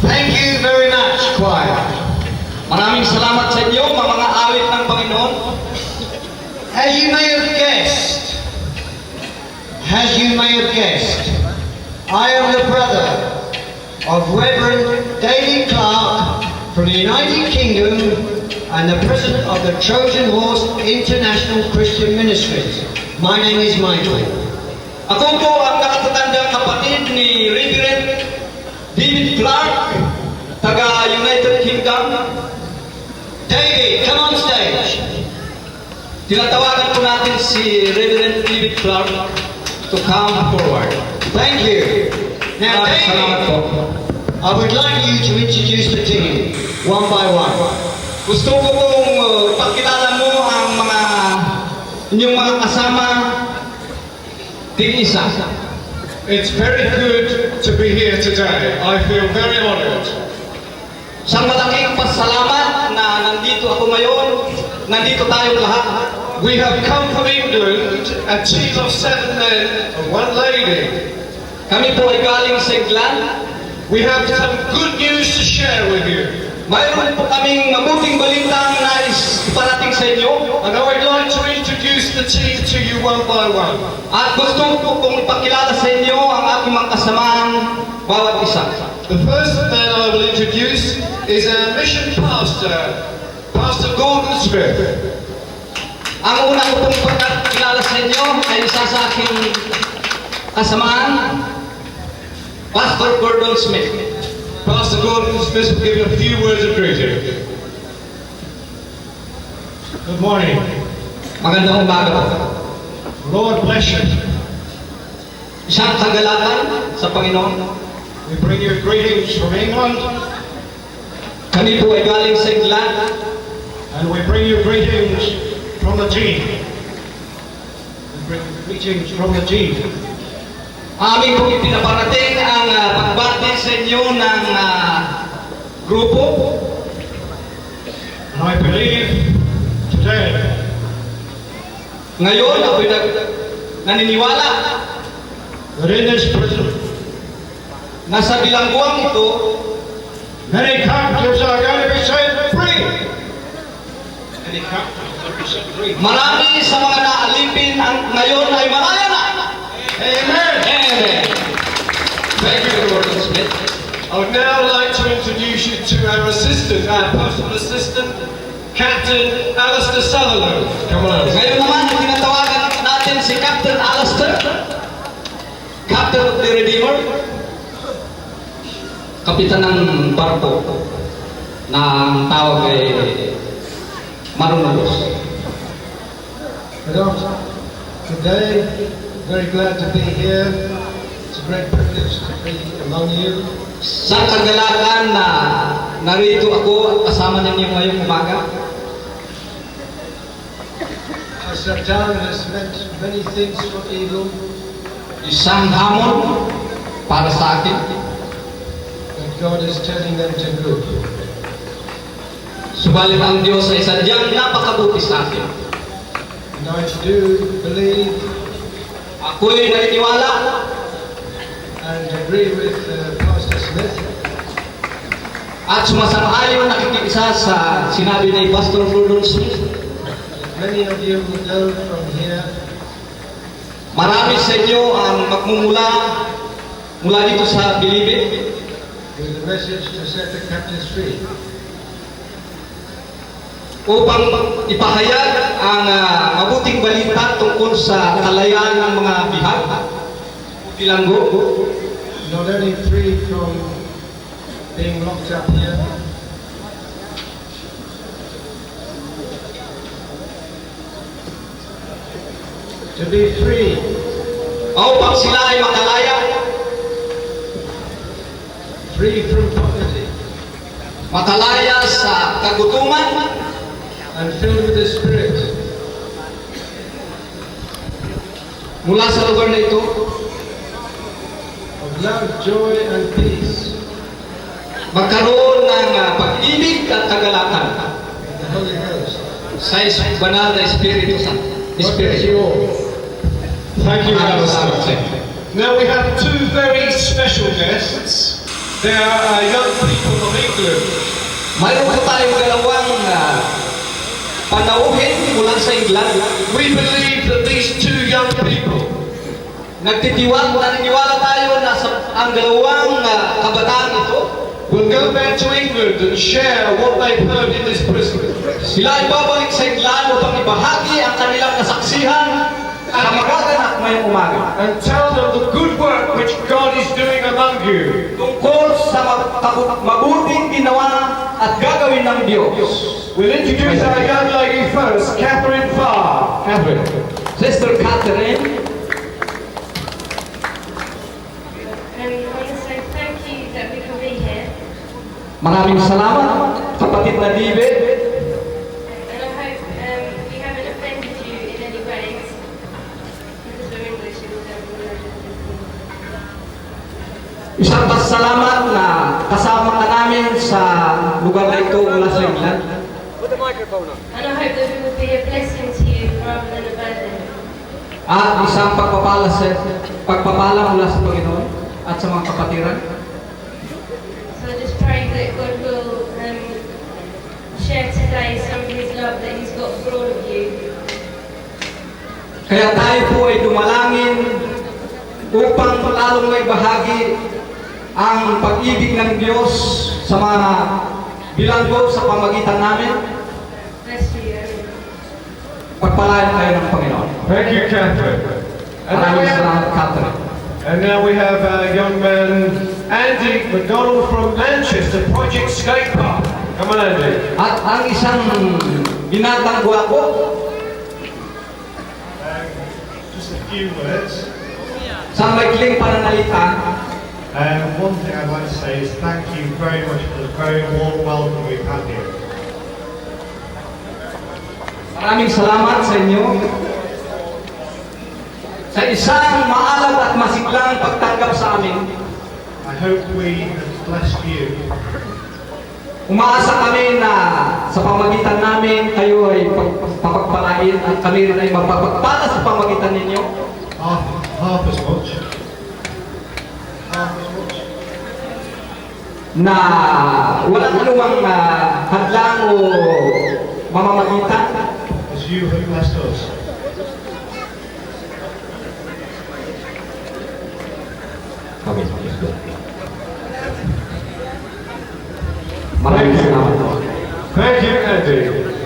Thank you very much, choir. Maraming salamat sa inyo, mga awit ng Panginoon. As you may have guessed, I am the brother of Reverend David Clark from the United Kingdom and the president of the Trojan Horse International Christian Ministries. My name is Michael. Ako po ang nakatatandang kapatid ni Reverend David Clark, taga-United Kingdom. David, come on stage. Tinatawagan po natin si Reverend David Clark to come forward. Thank you. Now, Maraming salamat po. David, I would like you to introduce the team one by one. Gusto ko pong pagkilala mo ang inyong mga kasama tig-isa. It's very good to be here today. I feel very honored. Isang malaking pasalamat na nandito ako ngayon, nandito tayong lahat. We have come from England, a team of 7 men and 1 lady. Kami po ay galing sa England. We have some good news to share with you. Mayroon po kaming mabuting balitang nais iparating sa inyo. And I would like to introduce the team to you one by one. At gusto ko pong ipakilala sa inyo ang aking mga kasamahan bawat isa. The first man I will introduce is our mission pastor, Pastor Gordon Smith. Ang una ko pong pagkakilala sa inyo ay isa sa aking kasamahan, Pastor Gordon Smith. Pastor Gordon Smith will give you a few words of greeting. Good morning. Magandang umaga po. Lord bless you. Isang kagalakan sa Panginoon. We bring you greetings from England, Kami po ay galing sa England. and we bring you greetings from the team. We bring you greetings from the team. Aming pong ipinaparating ang pagbati sa inyo ng grupo. And I believe today Ngayon, ako'y naniniwala that in this prison, na sa bilangguang ito, many captives are going to be set free. Many captives will be set free. marami sa mga naalipin ngayon ay malaya na. Amen. Amen. Thank you, Gordon Smith. I would now like to introduce you to our assistant, our personal assistant, Captain Alistair Sutherland. Come on. Ngayon naman, tinatawagan natin si Captain Alistair, Captain of the Redeemer, kapitan ng barko na ang tawag ay Marunalos. Today, very glad to be here. It's a great privilege to be among you. Sa kagalakan na narito ako at kasama ninyo ngayong umaga. Satan has meant many things for evil, Isang hamon para sa akin. but God is turning them to good. Subalit ang Diyos ay sadyang napakabuti sa akin. And I do believe Ako'y naniniwala and agree with Pastor Smith at sumasang-ayon nakikiisa sa sinabi ni Pastor Gordon Smith. many of you will go from here Marami sa inyo ang magmumula mula dito sa Bilibid with the message to set the captives free. upang ipahayag ang mabuting balita tungkol sa kalayaan ng mga bihag, bilanggo, Not only free from being locked up here, to be free upang sila ay makalaya, free from poverty makalaya sa kagutuman, and filled with the Spirit, mula sa lugar na ito, of love, joy, and peace, magkaroon ng pag-ibig at kagalakan the Holy Ghost. sa banal na Espiritu Santo. God bless you all. Thank you, Maraming Alistair. salamat. Now we have 2 very special guests. They are young people from England. Mayroon po tayong dalawang panauhin mula sa England. We believe that these two young people Naniniwala tayo na ang dalawang kabataan ito, will go back to England and share what they've heard in this prison. sila ay babalik sa England upang ibahagi ang kanilang kasaksihan sa magaganap ngayong umaga. And tell them the good work which God is doing among you. Tungkol sa mabuting ginawa at gagawin ng Diyos. We'll introduce our young lady first, Catherine Farr. Catherine. Sister Catherine, I want to say thank you that we can be here, maraming salamat, kapatid na David. and I hope we haven't offended you in any ways, because we're English and we don't really know. Isang pasalamat na kasama ka namin sa lugar na ito mula sa England. And I hope that we will be a blessing to you rather than a burden. At isang pagpapala mula sa Panginoon at sa mga kapatiran. So I just pray that God will share today some of His love that He's got for all of you. Kaya tayo po ay dumalangin upang lalong may bahagi ang pag-ibig ng Diyos sa mga bilanggo sa pamagitan namin. Bless you. Pagpalain kayo ng Panginoon. Thank you, Catherine. Maraming salamat, Catherine. And now we have young man Andy McDonald from Manchester, Project Skate Park. Come on, Andy. At ang isang binatang gwapo, Just a few words. sa maikling pananalita, One thing I'd like to say is thank you very much for the very warm welcome we've had here. maraming salamat sa inyo sa isang maalam at masiglang pagtanggap sa amin. I hope we have blessed you. Umaasa kami na sa pamagitan namin kayo ay papagpalain at kami rin ay magpapagpala sa pamagitan ninyo. Half as much. Half as much. Na walang anumang hadlang o mamamagitan. As you have blessed us. Maraming salamat po. Thank you, Andy.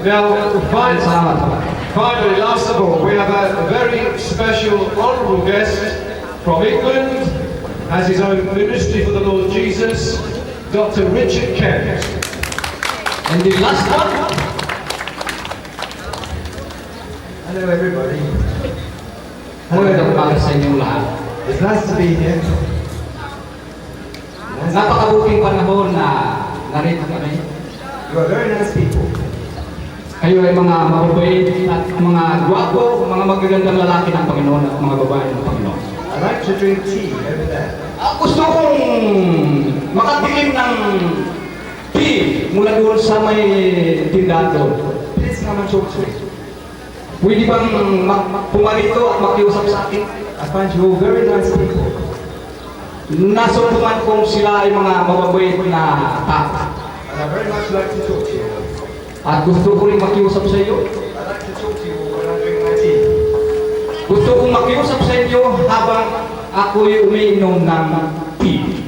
Now, Maraming salamat po. finally, last of all, we have a very special, honourable guest from England, has his own ministry for the Lord Jesus, Dr. Richard Kent. And the last one, Hello everybody. magandang umaga sa inyong lahat. It's nice to be here. Napakabuting panahon na narito kami. You are very nice people. Kayo ay mga mababait at mga gwapo, mga magagandang lalaki ng Panginoon at mga babae ng Panginoon. I like to drink tea over there. Gusto kong makatikim ng tea mula doon sa may tindahan doon. Please come and talk to me. Pwede bang pumarito at makiusap sa akin? I find you all very nice people. Nasumpungan kong sila ay mga mababait na tao. And I very much like to talk to you all. At gusto ko rin makiusap sa iyo. I like to talk to you all when I'm drinking my tea. Gusto kong makiusap sa inyo habang ako'y umiinom ng tea.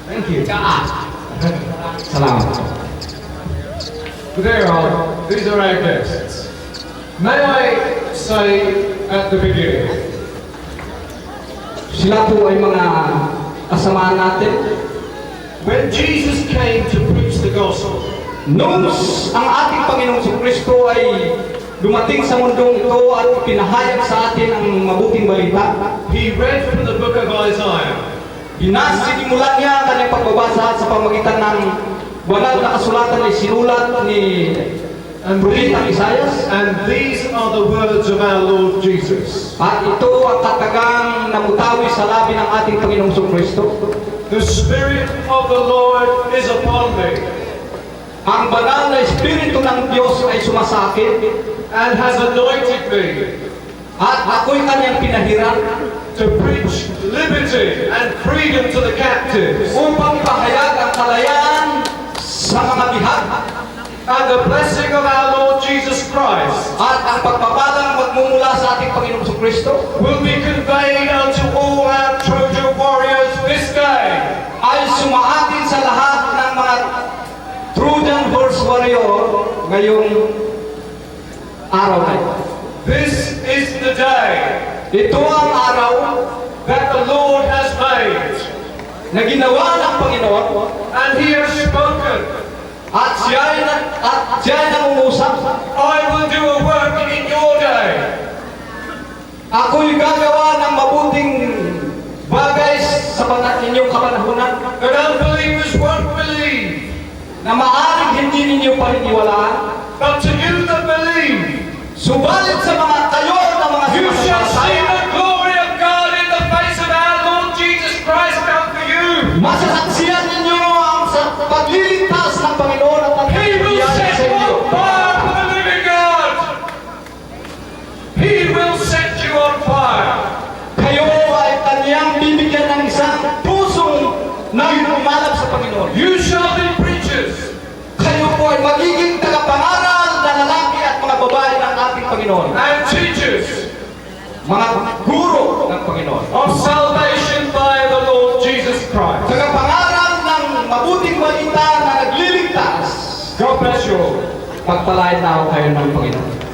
Thank you. Salamat. There are, these are our guests. May I say at the beginning, Sila po ay mga kasamaan natin. when Jesus came to preach the gospel, Noong ang ating Panginoong Kristo ay dumating sa mundong ito at pinahayag sa atin ang mabuting balita, he read from the book of Isaiah. Sinimulan niya ang kanyang pagbabasa sa pamagitan ng banal na kasulatan na sinulat ni Propetang Isayas. And these are the words of our Lord Jesus. At ito ang katagang namutawi sa labi ng ating Panginoong Kristo. The Spirit of the Lord is upon me, Ang banal na Espiritu ng Diyos ay sumasakit and has anointed me at ako'y kanyang pinahiran to preach liberty and freedom to the captives, upang ipahayag ang kalayaan sa mga bihag and the blessing of our Lord Jesus Christ at ang pagpapalang magmumula sa ating Panginoong Kristo will be conveyed unto all our Trojan warriors this day. ay sumaatin sa lahat ng mga Trojan horse warrior ngayong araw na ito. This is the day Ito ang araw that the Lord has made, na ginawa ng Panginoon and He has spoken. at siya ay nangungusap. I will do a work in your day. Ako'y gagawa ng mabuting bagay sa inyong kapanahunan That unbelievers won't believe, na maaaring hindi ninyo paniniwalaan. but to you that believe, Subalit sa mga kayo na mga you shall see sumasalasaya, the glory of God in the face of our Lord Jesus Christ come for you. masasaksiyan ninyo ang sa pagliligtas ng Panginoon at ang He will biyaya set sa you inyo. on fire for the living God. He will set you on fire. Kayo ay kanyang bibigyan ng isang pusong nagpumalap sa Panginoon. You shall be preachers Kayo po ay magiging tagapangaral na lalaki at mga babae ng ating Panginoon. and teachers Mga guro ng Panginoon. of salvation by the Lord Jesus Christ. Tagapangaral ng mabuting balita na nagliligtas. God bless you all. Pagpalain na ako kayo ng Panginoon.